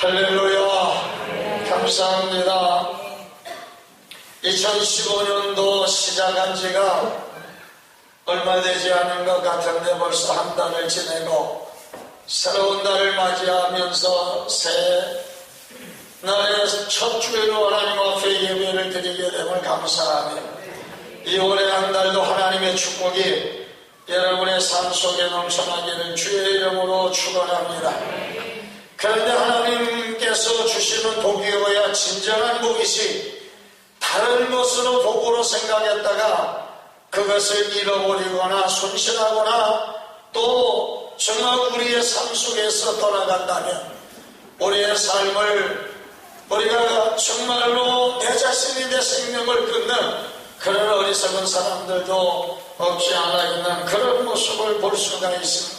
할렐루야. 감사합니다. 2015년도 시작한 지가 얼마 되지 않은 것 같은데 벌써 한 달을 지내고 새로운 달을 맞이하면서 새 날의 첫 주일로 하나님 앞에 예배를 드리게 됨을 감사하며 이 올해 한 달도 하나님의 축복이 여러분의 삶 속에 넘쳐나기를 주의 이름으로 축원합니다. 그런데 하나님께서 주시는 복이어야 진정한 복이시 다른 것으로 복으로 생각했다가 그것을 잃어버리거나 손실하거나 또 정말 우리의 삶 속에서 떠나간다면 우리의 삶을 우리가 정말로 내 자신이 내 생명을 끊는 그런 어리석은 사람들도 없지 않아 있는 그런 모습을 볼 수가 있습니다.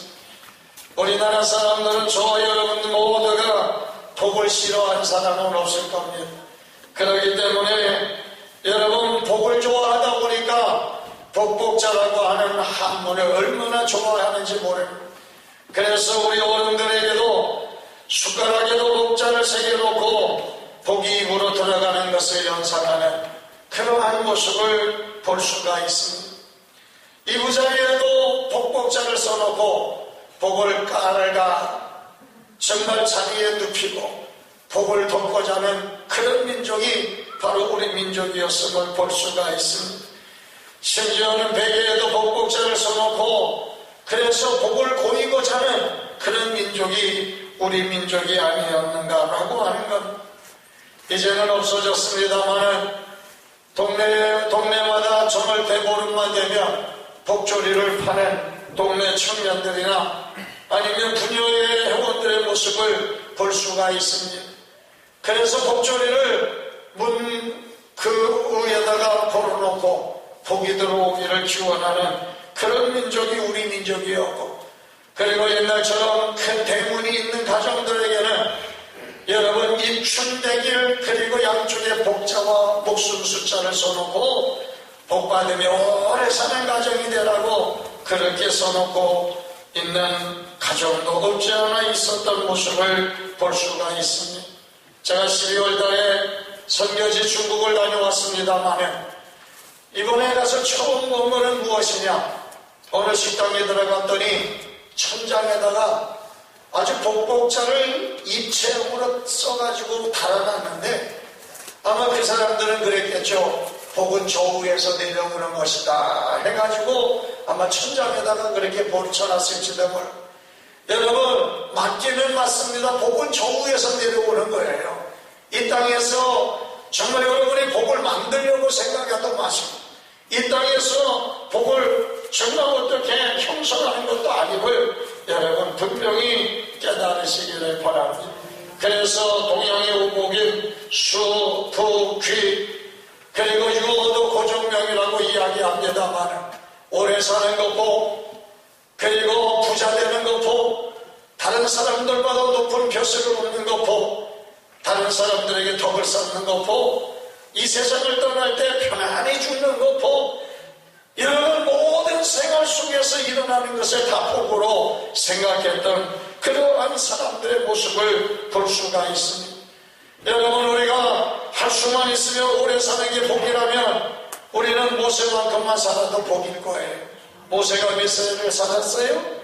우리나라 사람들은 저와 여러분 모두가 복을 싫어하는 사람은 없을 겁니다. 그렇기 때문에 여러분 복을 좋아하다 보니까 복복자라고 하는 한문을 얼마나 좋아하는지 모릅니다. 그래서 우리 어른들에게도 숟가락에도 복자를 새겨놓고 복이 입으로 들어가는 것을 연상하는 그러한 모습을 볼 수가 있습니다. 이부자리에도 복복자를 써놓고 복을 깔아가 정말 자리에 눕히고 복을 덮고자 하는 그런 민족이 바로 우리 민족이었음을 볼 수가 있습니다. 심지어는 베개에도 복복자를 써놓고 그래서 복을 고이고자 하는 그런 민족이 우리 민족이 아니었는가라고 하는 것. 이제는 없어졌습니다마는 동네마다 정월 대보름만 되면 복조리를 파는 동네 청년들이나 아니면 부녀의 회원들의 모습을 볼 수가 있습니다. 그래서 복조리를 문 그 위에다가 걸어놓고 복이 들어오기를 기원하는 그런 민족이 우리 민족이었고, 그리고 옛날처럼 큰 대문이 있는 가정들에게는 여러분 입춘대길 그리고 양쪽에 복자와 목숨 숫자를 써놓고 복받으며 오래 사는 가정이 되라고 그렇게 써놓고 있는 가정도 없지 않아 있었던 모습을 볼 수가 있습니다. 제가 12월 달에 선교지 중국을 다녀왔습니다만 이번에 가서 처음 본 것은 무엇이냐, 어느 식당에 들어갔더니 천장에다가 아주 복복자를 입체형으로 써가지고 달아놨는데 아마 그 사람들은 그랬겠죠. 복은 조우에서 내려오는 것이다 해가지고 아마 천장에다가 그렇게 붙여놨을지도 몰라. 여러분 맞기는 맞습니다. 복은 조우에서 내려오는 거예요. 이 땅에서 정말 여러분이 복을 만들려고 생각해도 맞습니다. 이 땅에서 복을 정말 어떻게 형성하는 것도 아님을 여러분 분명히 깨달으시기를 바랍니다. 그래서 동양의 오복인 수, 부, 귀 그리고 유어도 고정명이라고 이야기합니다만 오래 사는 거 복, 그리고 부자 되는 거 복, 다른 사람들보다 높은 벼슬을 얻는 거 복, 다른 사람들에게 덕을 쌓는 거 복, 이 세상을 떠날 때 편안히 죽는 거 복, 이런 모든 생활 속에서 일어나는 것을 다 복으로 생각했던 그러한 사람들의 모습을 볼 수가 있습니다. 여러분 우리가 할 수만 있으면 오래 사는 게 복이라면 우리는 모세만큼만 살아도 복일 거예요. 모세가 몇 세를 살았어요?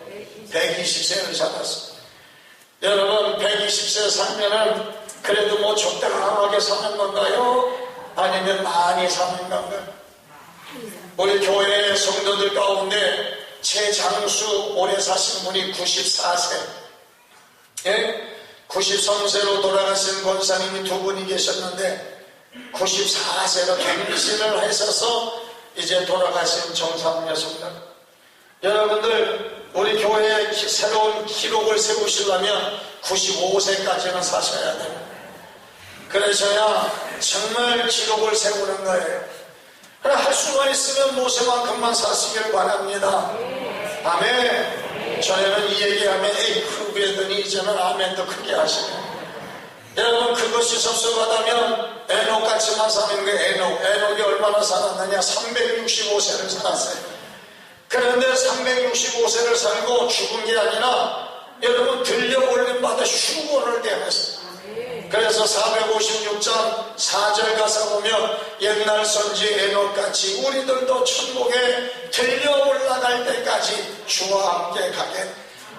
120세를 살았어요. 여러분 120세 살면은 그래도 뭐 적당하게 사는 건가요? 아니면 많이 사는 건가요? 우리 교회 성도들 가운데 최장수 오래 사신 분이 94세, 93세로 돌아가신 권사님이 두 분이 계셨는데 94세로 갱신을 하셔서 이제 돌아가신 정상 여성들. 여러분들 우리 교회에 새로운 기록을 세우시려면 95세까지는 사셔야 돼요. 그러셔야 정말 기록을 세우는 거예요. 할 수만 있으면 모세만큼만 사시길 바랍니다. 아멘. 저희는 이 얘기하면 에이크 그랬더니 이제는 아멘도 크게 하시네. 여러분 그것이 섭섭하다면 에녹같이만 사는 거예요. 에녹이 얼마나 살았느냐? 365세를 살았어요. 그런데 365세를 살고 죽은 게 아니라 여러분 들려 올림받아 휴거를 대했어요. 456장 4절 가서 보면 옛날 선지 에녹같이 우리들도 천국에 들려 올라갈 때까지 주와 함께 가게.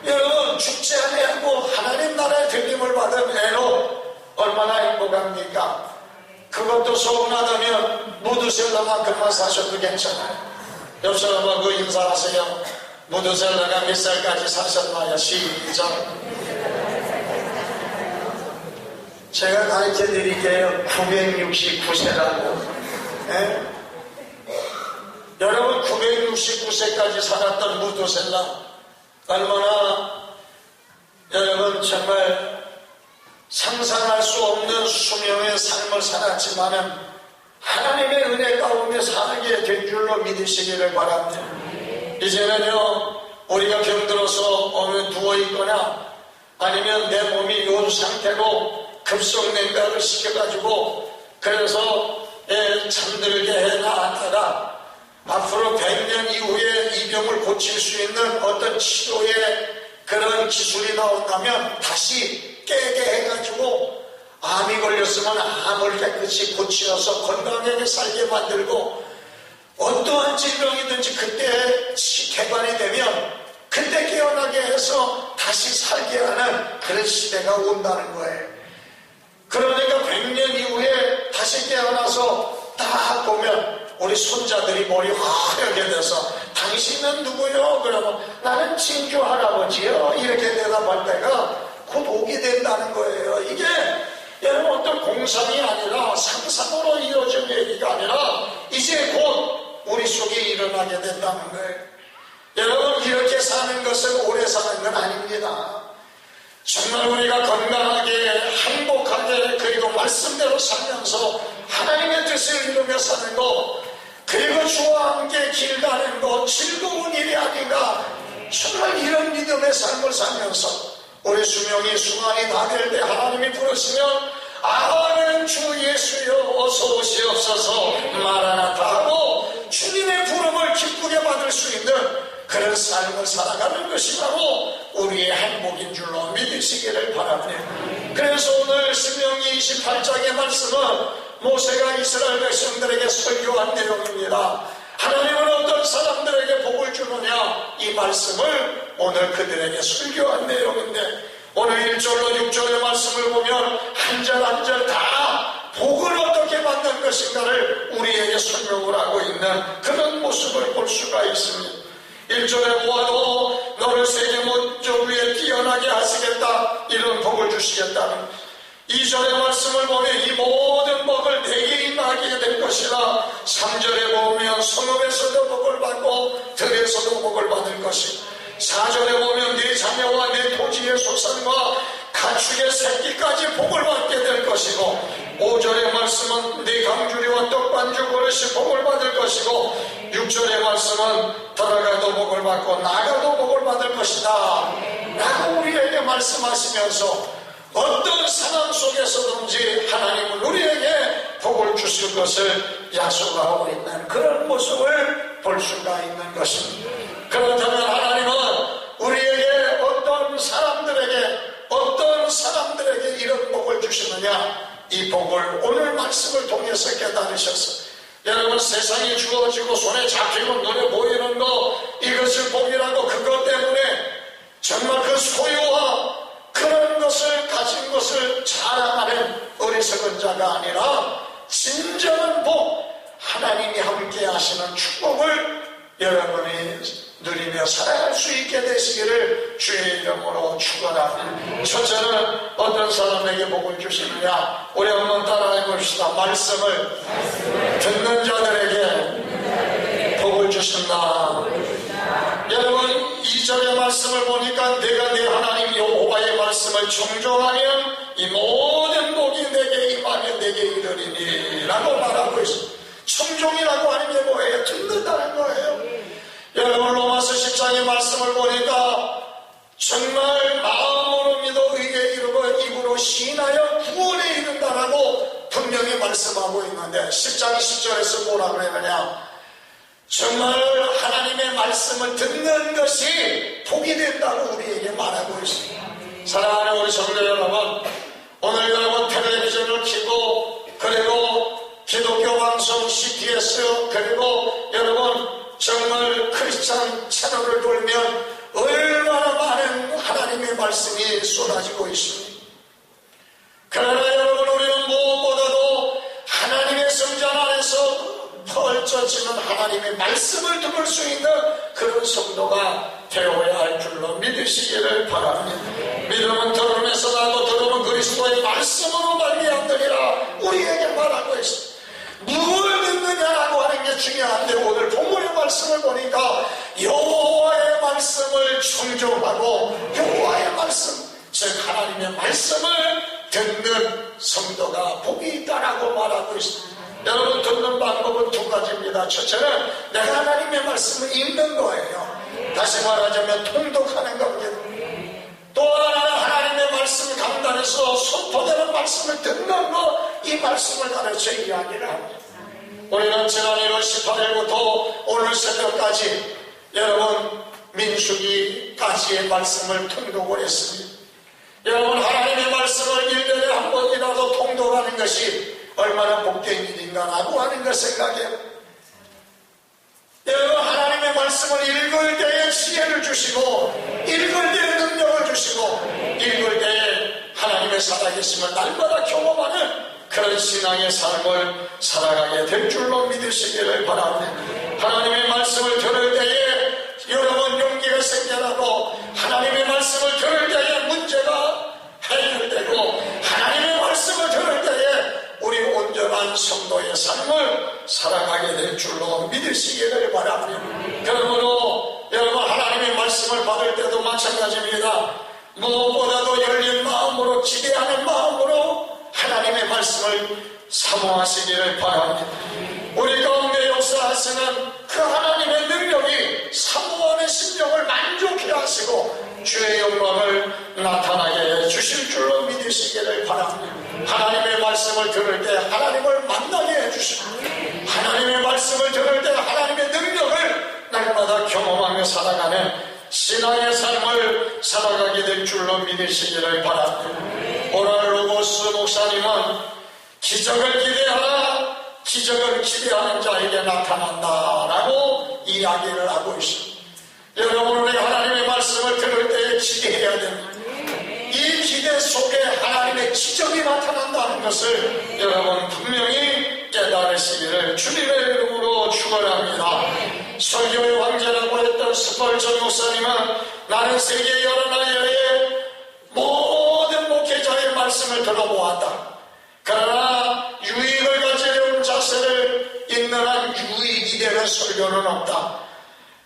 여러분, 죽지 아니하고 하나님 나라의 들림을 받은 에녹 얼마나 행복합니까? 그것도 서운하다면 무드셀라만큼만 사셔도 괜찮아요. 옆 사람하고 인사하세요. 무드셀라가 몇 살까지 사셨나요? 시작. 제가 가르쳐 드릴게요. 969세라고. 네? 여러분, 969세까지 살았던 무드셀라 얼마나 여러분 정말 상상할 수 없는 수명의 삶을 살았지만은 하나님의 은혜 가운데 살게 된 줄로 믿으시기를 바랍니다. 이제는요, 우리가 병들어서 어느 누워있거나 아니면 내 몸이 요 상태로 급속냉각을 시켜가지고 그래서 잠들게 해놨다가 앞으로 100년 이후에 이 병을 고칠 수 있는 어떤 치료의 그런 기술이 나온다면 다시 깨게 해가지고 암이 걸렸으면 암을 깨끗이 고치어서 건강하게 살게 만들고 어떠한 질병이든지 그때 개관이 되면 그때 깨어나게 해서 다시 살게 하는 그런 시대가 온다는 거예요. 그러니까 100년 이후에 다시 깨어나서 딱 보면 우리 손자들이 머리 하얗게 돼서 당신은 누구요? 그러면 나는 진주 할아버지요. 이렇게 대답할 때가 곧 오게 된다는 거예요. 이게 여러분 어떤 공상이 아니라 상상으로 이루어진 얘기가 아니라 이제 곧 우리 속에 일어나게 된다는 거예요. 여러분 이렇게 사는 것은 오래 사는 건 아닙니다. 정말 우리가 건강하게 행복하게 그리고 말씀대로 살면서 하나님의 뜻을 이루며 사는 것 그리고 주와 함께 길 가는 것 즐거운 일이 아닌가. 정말 이런 믿음의 삶을 살면서 우리 수명이 순환이 다 될 때 하나님이 부르시면 아멘 주 예수여 어서 오시옵소서 마라나타 하고 주님의 부름을 기쁘게 받을 수 있는 그런 삶을 살아가는 것이 바로 우리의 행복인 줄로 믿으시기를 바랍니다. 그래서 오늘 신명기 28장의 말씀은 모세가 이스라엘 백성들에게 설교한 내용입니다. 하나님은 어떤 사람들에게 복을 주느냐 이 말씀을 오늘 그들에게 설교한 내용인데 오늘 1절로 6절의 말씀을 보면 한 절 한 절 다 복을 어떻게 받는 것인가를 우리에게 설명을 하고 있는 그런 모습을 볼 수가 있습니다. 1절에 보아도 너를 세계 모조 위에 뛰어나게 하시겠다 이런 복을 주시겠다는 2절의 말씀을 보면 이 모든 복을 내게 임하게 될 것이라 3절에 보면 성읍에서도 복을 받고 들에서도 복을 받을 것이다. 4절에 보면 네 자녀와 네 토지의 소산과 가축의 새끼까지 복을 받게 될 것이고 5절의 말씀은 네 강주리와 떡반죽 그릇이 복을 받을 것이고 6절의 말씀은 들어가도 복을 받고 나가도 복을 받을 것이다 라고 우리에게 말씀하시면서 어떤 상황 속에서든지 하나님은 우리에게 복을 주실 것을 약속하고 있는 그런 모습을 볼 수가 있는 것입니다. 그렇다면 하나님은 우리에게 어떤 사람들에게 이런 복을 주시느냐 이 복을 오늘 말씀을 통해서 깨달으셨어요. 여러분 세상에 주어지고 손에 잡히고 눈에 보이는 거 이것을 복이라고 그것 때문에 정말 그 소유와 그런 것을 가진 것을 자랑하는 어리석은 자가 아니라 진정한 복 하나님이 함께 하시는 축복을 여러분이 누리며 살아갈 수 있게 되시기를 주의 이름으로 축원합니다. 첫째는 어떤 사람에게 복을 주시느냐 우리 한번 따라해 봅시다. 말씀을 듣는 자들에게 복을 주신다. 여러분 2절의 말씀을 보니까 내가 내 하나님 여호와의 말씀을 청종하면 이 모든 복이 내게 임하면 내게 이르리니 라고 말하고 있습니다. 청종이라고 하는 게 뭐예요? 듣는다는 거예요. 여러분 로마서 10장의 말씀을 보니까 정말 마음으로 믿어 의에 이르고 입으로 시인하여 구원에 이른다라고 분명히 말씀하고 있는데 10장 10절에서 뭐라 그러느냐 정말 하나님의 말씀을 듣는 것이 복이 된다고 우리에게 말하고 있습니다. 사랑하는 우리 성도 여러분 오늘 여러분 텔레비전을 라디오를 켜고 그리고 기독교 방송 CTS 그리고 여러분 정말 크리스찬 채널을 돌면 얼마나 많은 하나님의 말씀이 쏟아지고 있습니다. 그러나 여러분 우리는 무엇보다도 하나님의 성전 안에서 펼쳐지는 하나님의 말씀을 들을 수 있는 그런 성도가 되어야 할 줄로 믿으시기를 바랍니다. 믿음은 들음에서 나고 들음은 그리스도의 말씀으로 말미암느니라 우리에게 말하고 있습니다. 무엇을 듣느냐라고 하는 게 중요한데 오늘 본문의 말씀을 보니까 여호와의 말씀을 청종하고 여호와의 말씀 즉 하나님의 말씀을 듣는 성도가 복이 있다라고 말하고 있습니다. 여러분 듣는 방법은 두 가지입니다. 첫째는 내가 하나님의 말씀을 읽는 거예요. 다시 말하자면 통독하는 겁니다. 또 하나는 하나님의 말씀 강단에서 선포되는 말씀을 듣는 것, 이 말씀을 가르쳐 이야기를 합니다. 우리는 지난 1월 18일부터 오늘 새벽까지 여러분 민수기까지의 말씀을 통독을 했습니다. 여러분 하나님의 말씀을 1년에 한 번이라도 통독하는 것이 얼마나 복된 일인가라고 하는 걸 생각해요. 여러분 하나님의 말씀을 읽을 때에 지혜를 주시고 읽을 때에 능력을 주시고 읽을 때에 하나님의 살아계심을 날마다 경험하는 그런 신앙의 삶을 살아가게 될 줄로 믿으시기를 바랍니다. 하나님의 말씀을 들을 때에 여러분 용기가 생겨나고 하나님의 말씀을 들을 때에 문제가 해결되고 하나님의 말씀을 들을 때에 우리 온전한 성도의 삶을 살아가게 될 줄로 믿으시기를 바랍니다. 그러므로 여러분 하나님의 말씀을 받을 때도 마찬가지입니다. 무엇보다도 열린 마음으로 기대하는 마음으로 하나님의 말씀을 사모하시기를 바랍니다. 우리 가운데 역사하시는 그 하나님의 능력이 사모하는 심령을 만족해 하시고 주의 영광을 나타나게 해주실 줄로 믿으시기를 바랍니다. 하나님의 말씀을 들을 때 하나님을 만나게 해주시고 하나님의 말씀을 들을 때 하나님의 능력을 날마다 경험하며 살아가는 신앙의 삶을 살아가게 될 줄로 믿으시기를 바랍니다. 오늘 로고스 목사님은 기적을 기대하라 기적을 기대하는 자에게 나타난다라고 이야기를 하고 있습니다. 여러분 우리 하나님의 말씀을 들을 때에 기대해야 됩니다. 이 기대 속에 하나님의 기적이 나타난다는 것을 여러분 분명히 깨달으시기를 주님의 이름으로 축원합니다. 설교의 황제라고 했던 스펄전 목사님은 나는 세계 여러 나라의 모든 목회자의 말씀을 들어보았다. 그러나 유익을 가지려는 자세를 있는 한 유익이 되는 설교는 없다.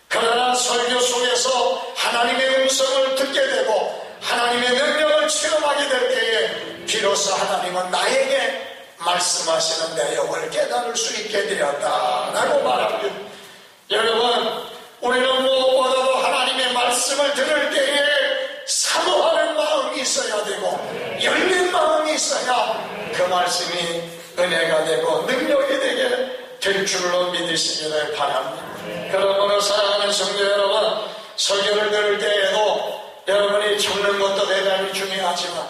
그러나 설교 속에서 하나님의 음성을 듣게 되고 하나님의 능력을 체험하게 될 때에 비로소 하나님은 나에게 말씀하시는 내용을 깨달을 수 있게 되었다라고 말합니다. 여러분 우리는 무엇보다도 하나님의 말씀을 들을 때에 사모하는 마음이 있어야 되고 열린 마음이 있어야 그 말씀이 은혜가 되고 능력이 되게 될 줄로 믿으시기를 바랍니다. 그러므로 사랑하는 성도 여러분 설교를 들을 때에도 여러분이 적는 것도 대단히 중요하지만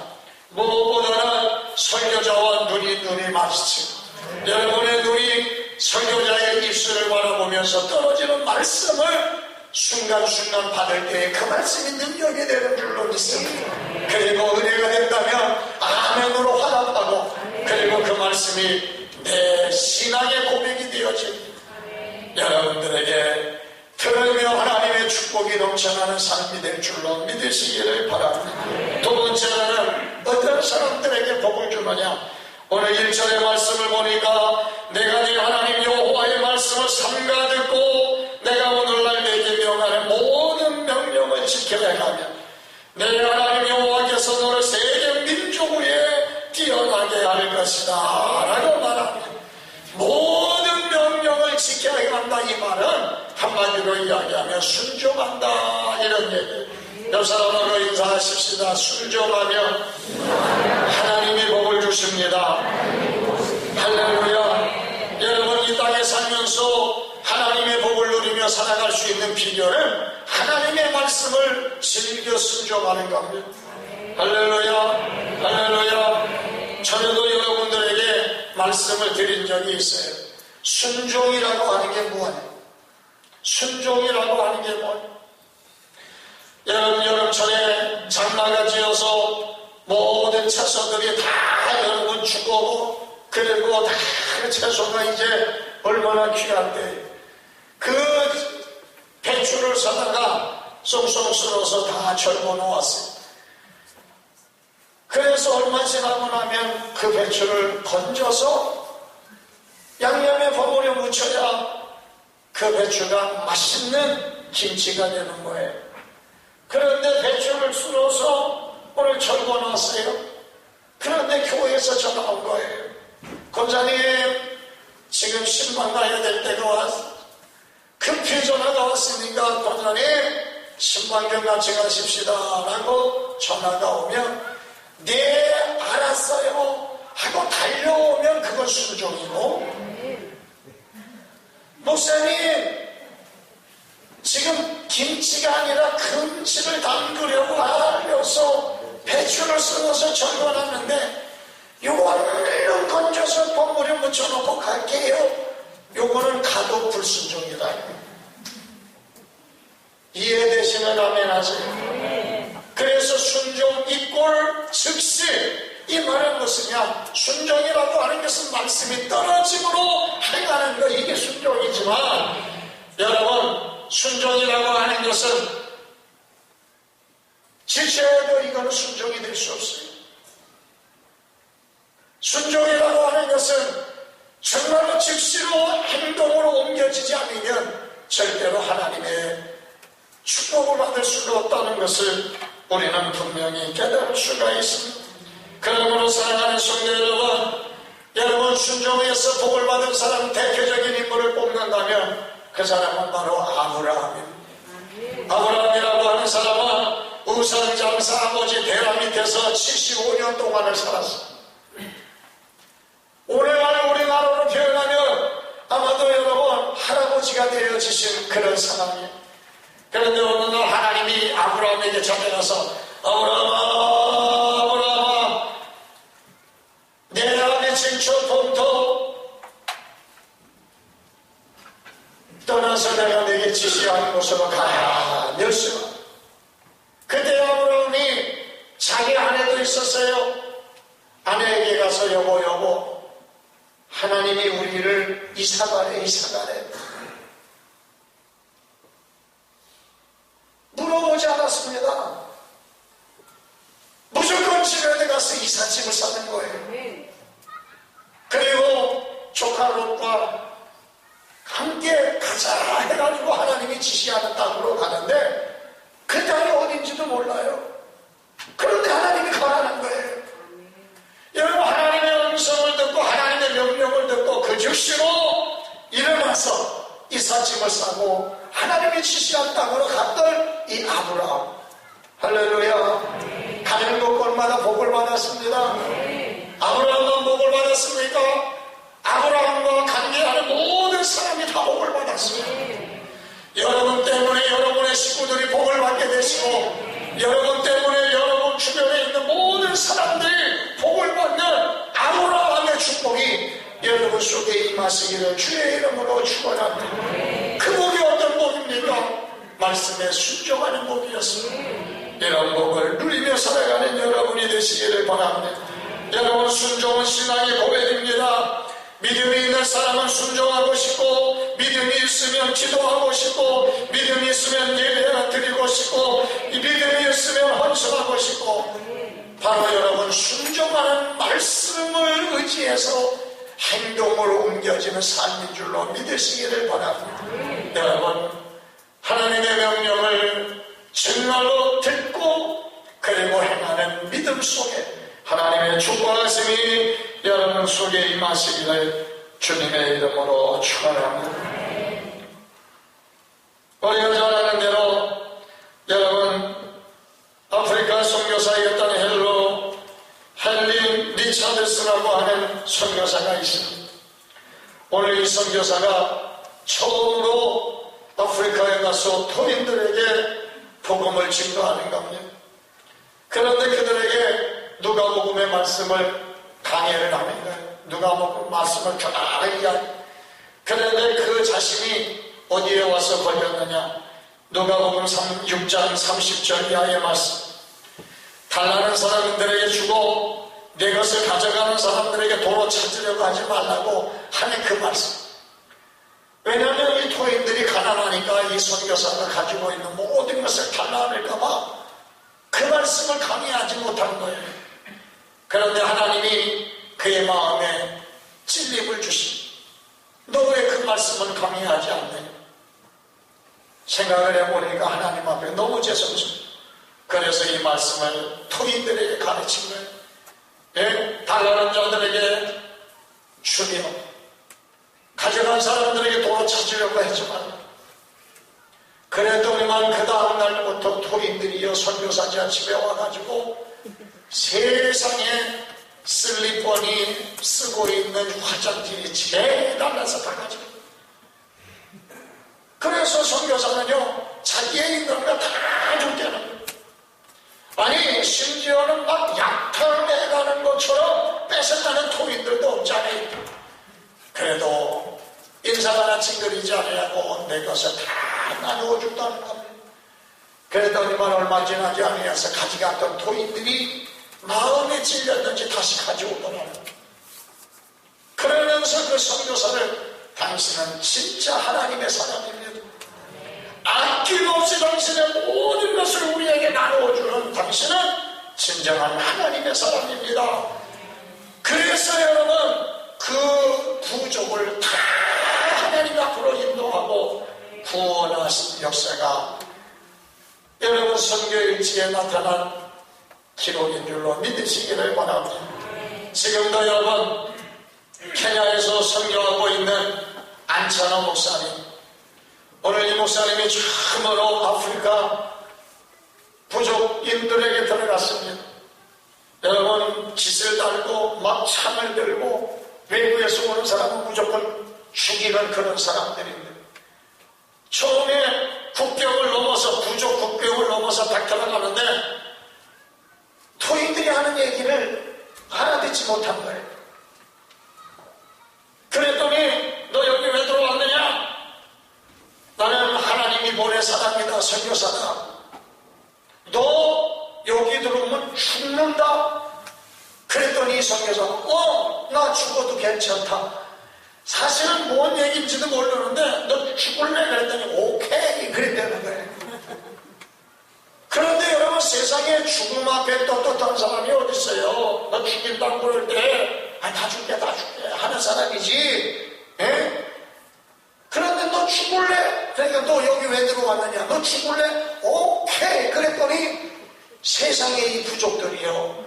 무엇보다는 설교자와 눈이 마주치고 여러분의 눈이 설교자의 입술을 바라보면서 떨어지는 말씀을 순간순간 받을 때에 그 말씀이 능력이 되는 줄로 믿습니다. 그리고 은혜가 된다면 아멘으로 화답하고 그리고 그 말씀이 내 신앙의 고백이 되어집니다. 여러분들에게 들으며 하나님의 축복이 넘쳐나는 삶이 될 줄로 믿으시기를 바랍니다. 두 번째는 어떤 사람들에게 복을 주느냐. 오늘 1절의 말씀을 보니까 내가 네 하나님 여호와의 말씀을 삼가 듣고 내가 오늘날 내게 명하는 모든 명령을 지켜내가면 내 하나님 여호와께서 너를 세계 민족 위에 뛰어나게 할 것이다 라고 말합니다. 모든 명령을 지켜야 한다. 이 말은 한마디로 이야기하면 순종한다 이런 얘기예요. 옆 사람하고 인사하십시다. 순종하면 하나님이 복을 주십니다. 할렐루야. 여러분 이 땅에 살면서 하나님의 복을 누리며 살아갈 수 있는 비결은 하나님의 말씀을 즐겨 순종하는 겁니다. 할렐루야. 할렐루야. 전에도 여러분들 말씀을 드린 적이 있어요. 순종이라고 하는 게 뭐예요? 순종이라고 하는 게 뭐예요? 여름철에 장마가 지어서 모든 채소들이 다 여러분 죽고, 그리고 다 채소가 이제 얼마나 귀한데, 그 배추를 사다가 쏙쏙 썰어서 다 절고 놓았어요. 그래서 얼마 지나고 나면 그 배추를 건져서 양념에 버무려 묻혀야 그 배추가 맛있는 김치가 되는 거예요. 그런데 배추를 썰어서 오늘 절고 놨어요. 그런데 교회에서 전화 온 거예요. 권사님, 지금 신방 가야 될 때가 왔어. 급히 전화가 왔으니까 권사님, 신방 좀 같이 가십시다 라고 전화가 오면, 네 알았어요 하고 달려오면 그건 순종이고, 목사님 지금 김치가 아니라 금치를 담그려고 하려서 배추를 썰어서 절거놨는데 요거 얼른 건져서 버무려 묻혀놓고 갈게요. 요거는 가도 불순종이다. 이해되시면 아멘 하세요. 그래서 순종 이꼴 즉시, 이 말은 무엇이냐? 순종이라고 하는 것은 말씀이 떨어짐으로 행하는 것, 이게 순종이지만, 여러분 순종이라고 하는 것은 지체해도 이거는 순종이 될 수 없어요. 순종이라고 하는 것은 정말로 즉시로 행동으로 옮겨지지 않으면 절대로 하나님의 축복을 받을 수가 없다는 것을 우리는 분명히 깨달을 수가 있습니다. 그러므로 사랑하는 성도 여러분 순종해서 복을 받은 사람 대표적인 인물을 뽑는다면 그 사람은 바로 아브라함입니다. 아브라함이라고 하는 사람은 우상장사 아버지 대라 밑에서 75년 동안을 살았습니다. 오늘날 우리나라로 표현하면 아마도 여러분 할아버지가 되어지신 그런 사람이에요. 그런데 어느 날 하나님이 아브라함에게 전해가서 아브라함아 내 안에 징초 본토 떠나서 내가 내게 지시하는 곳으로 가야 멸시라. 그때 아브라함이 자기 아내도 있었어요. 아내에게 가서 여보 하나님이 우리를 이사가래 물어보지 않았습니다. 무조건 집에 가서 이삿짐을 싸는 거예요. 그리고 조카 롯과 함께 가자 해가지고 하나님이 지시하는 땅으로 가는데 그 땅이 어딘지도 몰라요. 그런데 하나님이 가라는 거예요. 여러분 하나님의 음성을 듣고 하나님의 명령을 듣고 그 즉시로 일어나서 이삿짐을 싸고 하나님이 지시한 땅으로 갔던 이 아브라함, 할렐루야. 가는 곳곳마다 복을 받았습니다. 아브라함만 복을 받았습니까? 아브라함과 관계하는 모든 사람이 다 복을 받았습니다. 여러분 때문에 여러분의 식구들이 복을 받게 되시고 여러분 때문에 여러분 주변에 있는 모든 사람들이 복을 받는 아브라함의 축복이 여러분 속에 임하시기를 주의 이름으로 축원합니다. 그 복이 어떤 복입니까? 말씀에 순종하는 복이었습니다. 이런 복을 누리며 살아가는 여러분이 되시기를 바랍니다. 여러분 순종은 신앙의 고백입니다. 믿음이 있는 사람은 순종하고 싶고 믿음이 있으면 기도하고 싶고 믿음이 있으면 예배 드리고 싶고 믿음이 있으면 헌신하고 싶고 바로 여러분 순종하는 말씀을 의지해서 행동으로 옮겨지는 삶인 줄로 믿으시기를 바랍니다. 여러분 하나님의 명령을 정말로 듣고 그리고 행하는 믿음 속에 하나님의 축복하심이 여러분 속에 임하시기를 주님의 이름으로 축원합니다. 우리가 잘 아는 대로 여러분 아프리카 선교사였던 헨리 리차드스라고 하는 선교사가 있습니다. 오늘 이 선교사가 처음으로 아프리카에 가서 토인들에게 복음을 증거하는 겁니다. 그런데 그들에게 누가복음의 말씀을 강해를 하는 거예요. 누가 뭐 말씀을 편하게 하냐. 그런데 그 자신이 어디에 와서 걸렸느냐. 누가복음 6장 30절 이하의 말씀. 달라는 사람들에게 주고 내 것을 가져가는 사람들에게 도로 찾으려고 하지 말라고 하는 그 말씀. 왜냐하면 이 토인들이 가난하니까 이 선교사가 가지고 있는 모든 것을 달라할까봐 그 말씀을 강의하지 못한 거예요. 그런데 하나님이 그의 마음에 찔림을 주시. 너 왜 그 말씀을 강의하지 않느냐. 생각을 해보니까 하나님 앞에 너무 죄송스러워. 그래서 이 말씀을 토인들에게 가르친 거예요. 예? 달라는 자들에게 주며 가져간 사람들에게 도로 찾으려고 하지 말라. 그랬더니만 그 다음날부터 토인들이여 선교사자 집에 와가지고 세상에 쓸 뻔히 쓰고 있는 화장지이 제일 달라서 다 가지고. 그래서 선교사는요 자기의 있는 거 다 줬다는 거예요. 아니 심지어는 막 약탈 내가는 것처럼 뺏었다는 토인들도 없잖아요. 그래도 인사가 나 찡그리지 않으려고 내 것을 다 나누어 준다는 겁니다. 그랬더니만 얼마 지나지 않으면서 가져갔던 토인들이 마음에 찔렸는지 다시 가져오더라고요. 그러면서 그 선교사를 당신은 진짜 하나님의 사람입니다. 아낌없이 당신의 모든 것을 우리에게 나누어주는 당신은 진정한 하나님의 사람입니다. 그래서 여러분 그 부족을 다 하나님 앞으로 인도하고 구원하신 역사가 여러분 선교일지에 나타난 기록인 줄로 믿으시기를 바랍니다. 지금도 여러분 케냐에서 선교하고 있는 안찬호 목사님, 오늘 이 목사님이 처음으로 아프리카 부족인들에게 들어갔습니다. 여러분 깃을 달고 막 창을 들고 외국에서 오는 사람은 무조건 죽이는 그런 사람들인데 처음에 국경을 넘어서 부족 국경을 넘어서 딱 들어가는데 토인들이 하는 얘기를 알아듣지 못한 거예요. 그랬더니 너 여기 왜 들어왔느냐? 나는 하나님이 보낸 사람이다. 선교사다. 너 여기 들어오면 죽는다. 그랬더니 선교사가 나 죽어도 괜찮다. 사실은 뭔 얘기인지도 모르는데 너 죽을래? 그랬더니 오케이 그랬다는 거예요. 그런데 여러분 세상에 죽음 앞에 떳떳한 사람이 어디 있어요? 너 죽인다고 그럴 때 다 죽게 하는 사람이지. 에? 그런데 너 죽을래? 그러니까 너 여기 왜 들어왔느냐? 너 죽을래? 오케이 그랬더니 세상에 이 부족들이요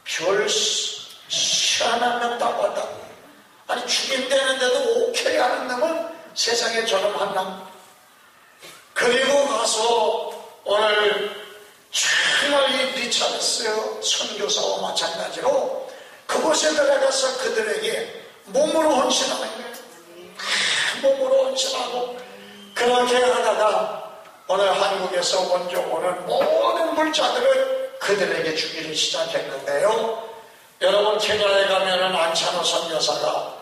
별 시원한 명 다 왔다. 아니 죽인다는데도 오케이 하는 놈은 세상에 저놈 한 놈. 그리고 가서 오늘 정말 이 리차드스 선교사와 마찬가지로 그곳에 들어가서 그들에게 몸으로 헌신하는 거예요. 몸으로 헌신하고 그렇게 하다가 오늘 한국에서 먼저 오는 모든 물자들을 그들에게 주기를 시작했는데요. 여러분 케냐에 가면은 안찬호 선교사가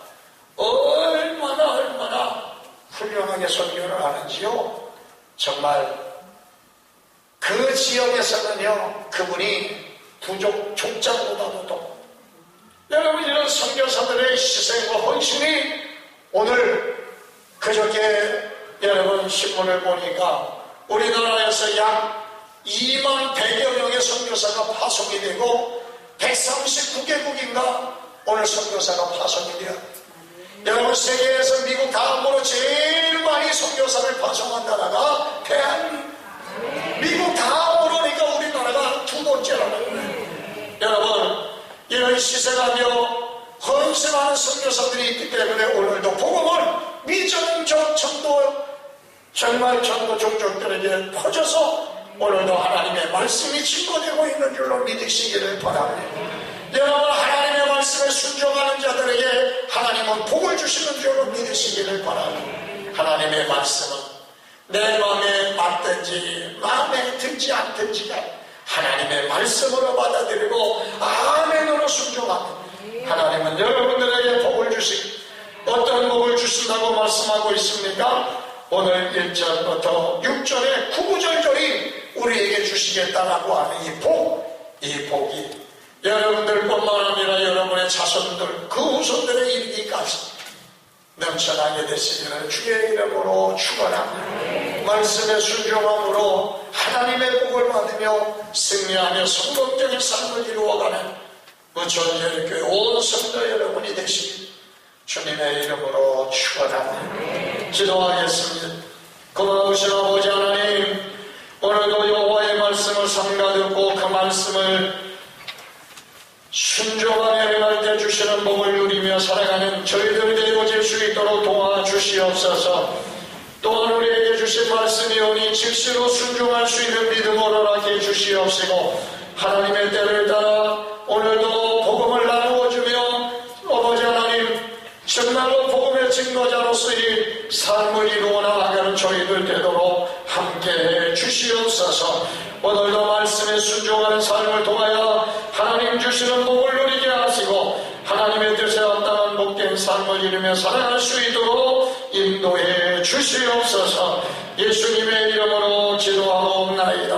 얼마나 훌륭하게 선교를 하는지요. 정말 그 지역에서는요 그분이 부족 족장보다도 더 여러분 이런 선교사들의 희생과 헌신이 오늘 그저께 여러분 신문을 보니까 우리나라에서 약 2만 100여 명의 선교사가 파송이 되고 139개국인가 오늘 선교사가 파송이 돼요. 여러분 세계에서 미국 다음으로 제일 많이 선교사를 파송한 나라가 대한민국. 미국 다음으로 그러니까 우리나라가 두 번째라는 거예요. 여러분 이런 희생하며 헌신하는 선교사들이 있기 때문에 오늘도 복음을 미전적 전도 정말 전도 종족들에게 퍼져서 오늘도 하나님의 말씀이 증거되고 있는 줄로 믿으시기를 바랍니다. 여러분 하나님의 말씀에 순종하는 자들에게 하나님은 복을 주시는 줄로 믿으시기를 바랍니다. 하나님의 말씀은 내 마음에 맞든지 마음에 들지 않든지가 하나님의 말씀으로 받아들이고 아멘으로 순종합니다. 하나님은 여러분들의 없습니까? 오늘 1절부터 6절에 구구절절히 우리에게 주시겠다라고 하는 이 복이 여러분들뿐만 아니라 여러분의 자손들, 그 후손들에 이르기까지 넘쳐나게 되시기를 주의 이름으로 축원합니다. 말씀의 순종함으로 하나님의 복을 받으며 승리하며 성공적인 삶을 이루어가는 무천절교회 온 성도 여러분이 되시길 주님의 이름으로 축원합니다. 기도하겠습니다. 고마우신 아버지 하나님, 오늘도 여호와의 말씀을 삼가 듣고 그 말씀을 순종하며 행할 때 주시는 복을 누리며 살아가는 저희들 되어질 수 있도록 도와주시옵소서. 또한 우리에게 주신 말씀이 오니 즉시로 순종할 수 있는 믿음을 허락해 주시옵시고, 하나님의 때를 따라 오늘도 복음을 나누어주며 아버지 하나님, 정말로 복음의 증거자로서의 삶을 이루어 나아가는 저희들 되도록 함께해 주시옵소서. 오늘도 말씀에 순종하는 삶을 통하여 하나님 주시는 복을 누리게 하시고 하나님의 뜻에 합당한 복된 삶을 이루며 살아갈 수 있도록 인도해 주시옵소서. 예수님의 이름으로 기도하옵나이다.